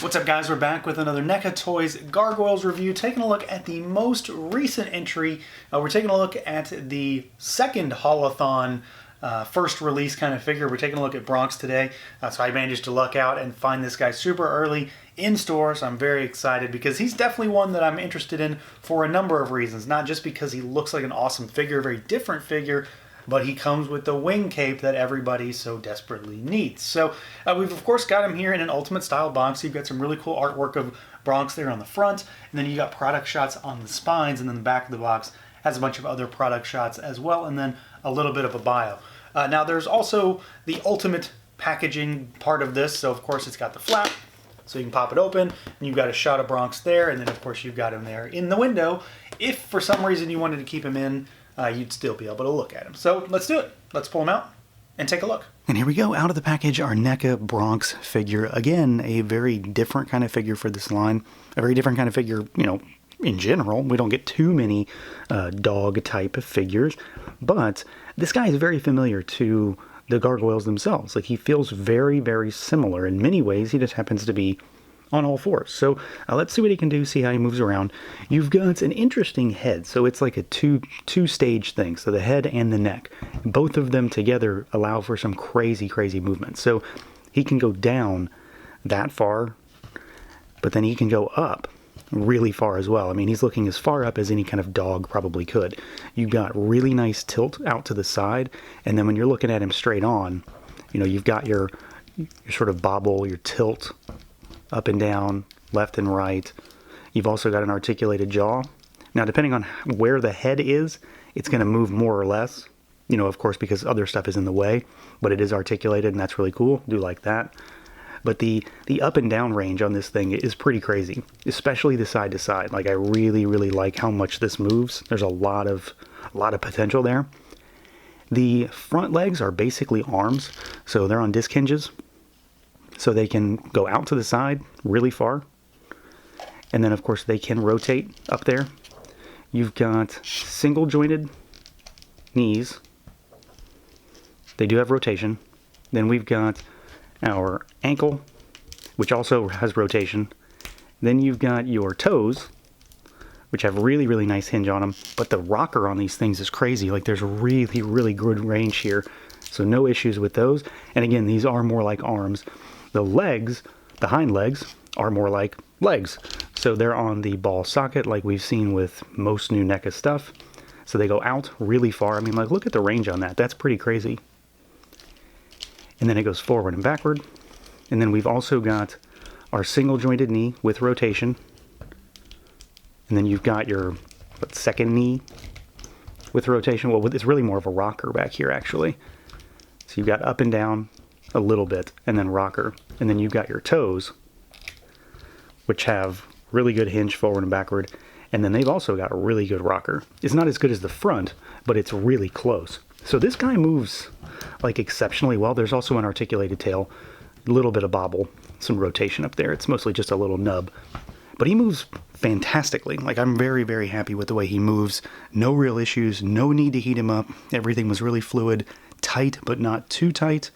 What's up, guys? We're back with another NECA Toys Gargoyles review, taking a look at the most recent entry. We're taking a look at the second Haulathon first release kind of figure. We're taking a look at Bronx today, so I managed to luck out and find this guy super early in store, so I'm very excited because he's definitely one that I'm interested in for a number of reasons. Not just because he looks like an awesome figure, a very different figure, but he comes with the wing cape that everybody so desperately needs. So we've of course got him here in an Ultimate style box. You've got some really cool artwork of Bronx there on the front, and then you got product shots on the spines, and then the back of the box has a bunch of other product shots as well, and then a little bit of a bio. Now there's also the Ultimate packaging part of this, so of course it's got the flap, so you can pop it open, and you've got a shot of Bronx there, and then of course you've got him there in the window. If for some reason you wanted to keep him in, you'd still be able to look at him. So let's do it. Let's pull him out and take a look. And here we go, out of the package, our NECA Bronx figure. Again, a very different kind of figure for this line. A very different kind of figure, you know, in general. We don't get too many dog type of figures, but this guy is very familiar to the Gargoyles themselves. Like, he feels very, very similar. In many ways, he just happens to be on all fours. So let's see what he can do, see how he moves around. You've got an interesting head, so it's like a two-stage thing. So the head and the neck, both of them together allow for some crazy movement. So he can go down that far, but then he can go up really far as well. I mean, he's looking as far up as any kind of dog probably could. You've got really nice tilt out to the side, and then when you're looking at him straight on, you know, you've got your sort of bobble, your tilt up and down, left and right. You've also got an articulated jaw. Now, depending on where the head is, it's going to move more or less, you know, of course, because other stuff is in the way, but it is articulated, and that's really cool. Do like that. But the up and down range on this thing is pretty crazy, especially the side to side. Like, I really like how much this moves. There's a lot of potential there. The front legs are basically arms, so they're on disc hinges, so they can go out to the side really far. And then, of course, they can rotate up there. You've got single jointed knees. They do have rotation. Then we've got our ankle, which also has rotation. Then you've got your toes, which have really nice hinge on them. But the rocker on these things is crazy. Like, there's really good range here. So no issues with those. And again, these are more like arms. The legs, the hind legs, are more like legs. So they're on the ball socket like we've seen with most new NECA stuff. So they go out really far. I mean, like, look at the range on that. That's pretty crazy. And then it goes forward and backward. And then we've also got our single jointed knee with rotation. And then you've got your second knee with rotation. Well, it's really more of a rocker back here, actually. So you've got up and down a little bit, and then rocker. And then you've got your toes, which have really good hinge forward and backward. And then they've also got a really good rocker. It's not as good as the front, but it's really close. So this guy moves like exceptionally well. There's also an articulated tail, a little bit of bobble, some rotation up there. It's mostly just a little nub, but he moves fantastically. Like, I'm very happy with the way he moves. No real issues, no need to heat him up. Everything was really fluid, tight, but not too tight.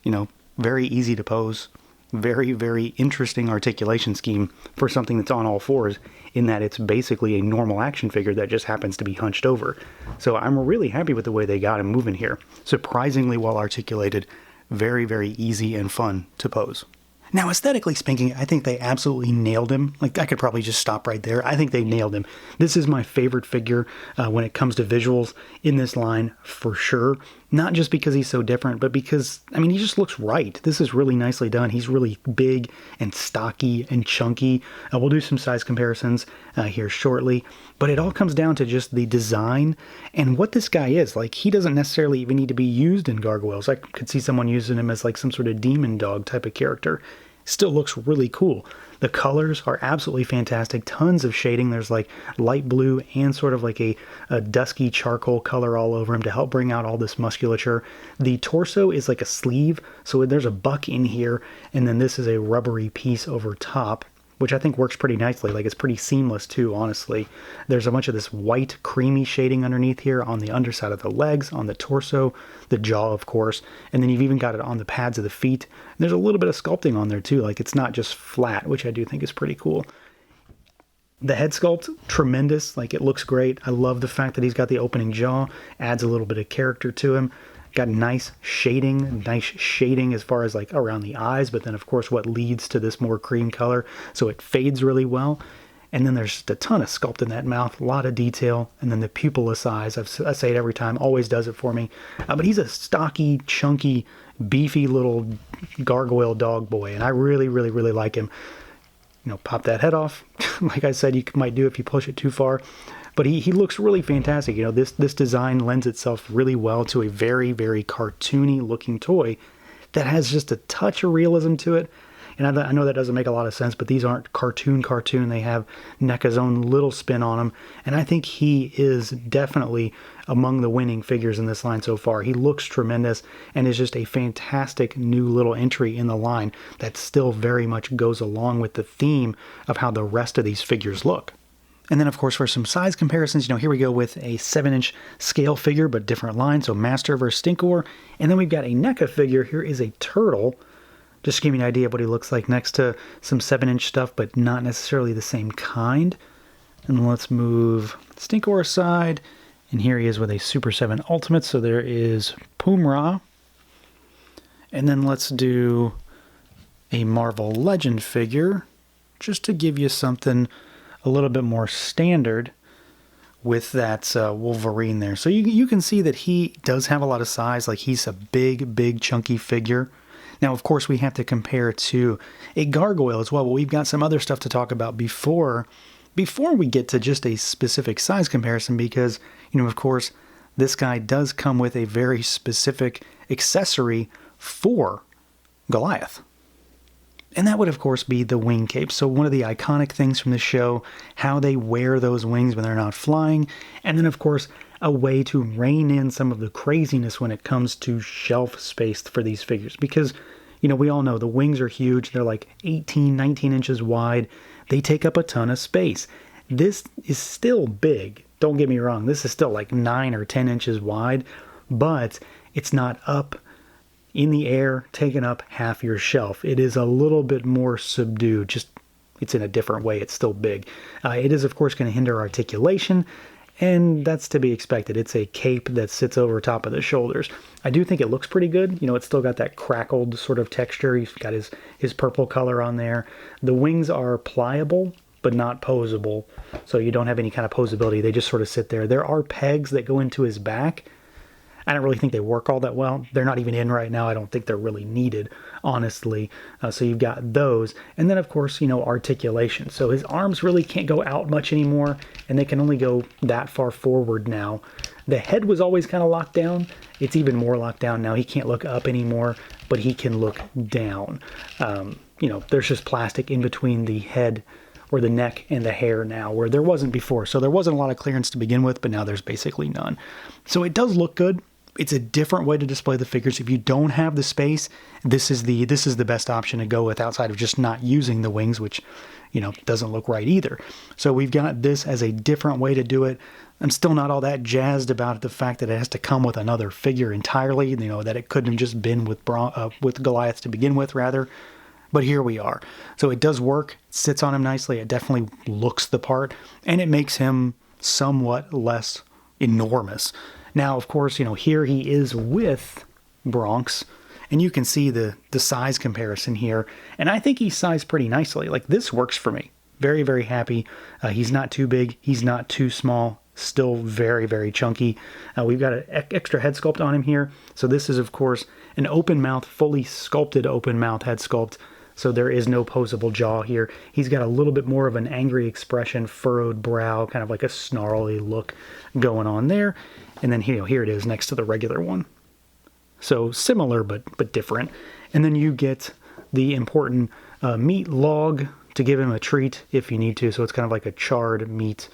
You know, very easy to pose. Very interesting articulation scheme for something that's on all fours, in that it's basically a normal action figure that just happens to be hunched over. So I'm really happy with the way they got him moving here. Surprisingly well articulated, very easy and fun to pose. Now, aesthetically speaking, I think they absolutely nailed him. Like, I could probably just stop right there. I think they nailed him. This is my favorite figure when it comes to visuals in this line, for sure. Not just because he's so different, but because, I mean, he just looks right. This is really nicely done. He's really big and stocky and chunky. We'll do some size comparisons here shortly. But it all comes down to just the design and what this guy is. Like, he doesn't necessarily even need to be used in Gargoyles. I could see someone using him as like some sort of demon dog type of character. Still looks really cool. The colors are absolutely fantastic. Tons of shading. There's like light blue and sort of like a dusky charcoal color all over him to help bring out all this musculature. The torso is like a sleeve, so there's a buck in here, and then this is a rubbery piece over top. which I think works pretty nicely. Like, it's pretty seamless too, honestly. There's a bunch of this white creamy shading underneath here on the underside of the legs, on the torso, the jaw, of course, and then you've even got it on the pads of the feet. And there's a little bit of sculpting on there too. Like, it's not just flat, which I do think is pretty cool. The head sculpt, tremendous. Like, it looks great. I love the fact that he's got the opening jaw, adds a little bit of character to him. Got nice shading as far as like around the eyes, but then of course what leads to this more cream color, so it fades really well. And then there's just a ton of sculpt in that mouth, a lot of detail, and then the pupilless eyes. I say it every time, always does it for me. But he's a stocky, chunky, beefy little gargoyle dog boy, and I really, really, really like him. You know, pop that head off, like I said, you might do if you push it too far. But he looks really fantastic. You know, this design lends itself really well to a very, very cartoony looking toy that has just a touch of realism to it. And I know that doesn't make a lot of sense, but these aren't cartoon. They have NECA's own little spin on them. And I think he is definitely among the winning figures in this line so far. He looks tremendous and is just a fantastic new little entry in the line that still very much goes along with the theme of how the rest of these figures look. And then, of course, for some size comparisons, you know, here we go with a 7-inch scale figure, but different line. So Master versus Stinkor. And then we've got a NECA figure. Here is a turtle. Just to give you an idea of what he looks like next to some 7-inch stuff, but not necessarily the same kind. And let's move Stinkor aside. And here he is with a Super 7 Ultimate. So there is Pumra. And then let's do a Marvel Legend figure, just to give you something a little bit more standard with that Wolverine there. So you can see that he does have a lot of size. Like, he's a big chunky figure. Now, of course, we have to compare to a Gargoyle as well, but we've got some other stuff to talk about before we get to just a specific size comparison, because, you know, of course, this guy does come with a very specific accessory for Goliath. And that would, of course, be the wing cape. So one of the iconic things from the show, how they wear those wings when they're not flying. And then, of course, a way to rein in some of the craziness when it comes to shelf space for these figures. Because, you know, we all know the wings are huge. They're like 18, 19 inches wide. They take up a ton of space. This is still big. Don't get me wrong. This is still like 9 or 10 inches wide. But it's not up in the air, taking up half your shelf. It is a little bit more subdued, just it's in a different way. It's still big. It is, of course, going to hinder articulation, and that's to be expected. It's a cape that sits over top of the shoulders. I do think it looks pretty good. You know, it's still got that crackled sort of texture. He's got his purple color on there. The wings are pliable, but not posable, so you don't have any kind of posability. They just sort of sit there. There are pegs that go into his back. I don't really think they work all that well. They're not even in right now. I don't think they're really needed, honestly. So you've got those. And then, of course, you know, articulation. So his arms really can't go out much anymore, and they can only go that far forward now. The head was always kind of locked down. It's even more locked down now. He can't look up anymore, but he can look down. You know, there's just plastic in between the head or the neck and the hair now, where there wasn't before. So there wasn't a lot of clearance to begin with, but now there's basically none. So it does look good. It's a different way to display the figures. If you don't have the space, this is the best option to go with, outside of just not using the wings, which, you know, doesn't look right either. So we've got this as a different way to do it. I'm still not all that jazzed about the fact that it has to come with another figure entirely, you know, that it couldn't have just been with Goliath to begin with, rather. But here we are. So it does work. It sits on him nicely. It definitely looks the part, and it makes him somewhat less enormous. Now, of course, you know, here he is with Bronx, and you can see the size comparison here. And I think he's sized pretty nicely. Like, this works for me. Very, very happy. He's not too big. He's not too small. Still very, very chunky. We've got an extra head sculpt on him here. So this is, of course, an open mouth, fully sculpted open mouth head sculpt. So there is no posable jaw here. He's got a little bit more of an angry expression, furrowed brow, kind of like a snarly look going on there. And then here it is next to the regular one. So similar, but different. And then you get the important meat log to give him a treat if you need to. So it's kind of like a charred meat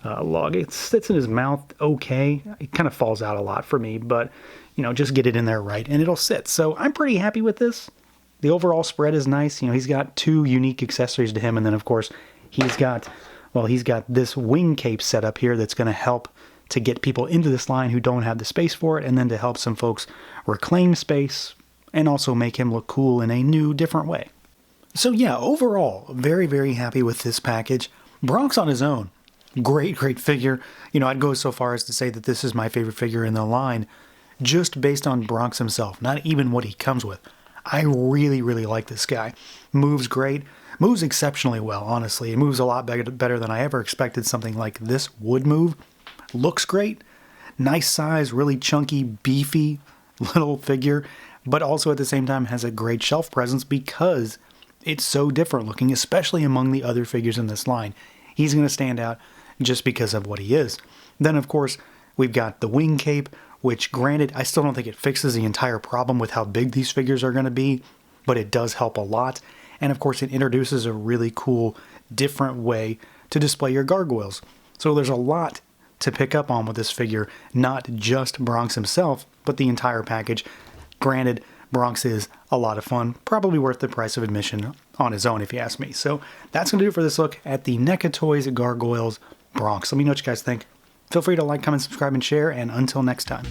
log. It sits in his mouth okay. It kind of falls out a lot for me, but, you know, just get it in there right and it'll sit. So I'm pretty happy with this. The overall spread is nice. You know, he's got 2 unique accessories to him, and then of course he's got this wing cape set up here that's going to help to get people into this line who don't have the space for it, and then to help some folks reclaim space and also make him look cool in a new, different way. So yeah, overall, very, very happy with this package. Bronx on his own, great figure. You know, I'd go so far as to say that this is my favorite figure in the line, just based on Bronx himself, not even what he comes with. I really, really like this guy. Moves great. Moves exceptionally well, honestly. It moves a lot better than I ever expected something like this would move. Looks great. Nice size, really chunky, beefy little figure, but also at the same time has a great shelf presence because it's so different looking, especially among the other figures in this line. He's going to stand out just because of what he is. Then, of course, we've got the wing cape, which, granted, I still don't think it fixes the entire problem with how big these figures are going to be, but it does help a lot. And, of course, it introduces a really cool, different way to display your gargoyles. So there's a lot to pick up on with this figure, not just Bronx himself, but the entire package. Granted, Bronx is a lot of fun, probably worth the price of admission on his own if you ask me. So that's going to do it for this look at the NECA Toys Gargoyles Bronx. Let me know what you guys think. Feel free to like, comment, subscribe, and share, and until next time.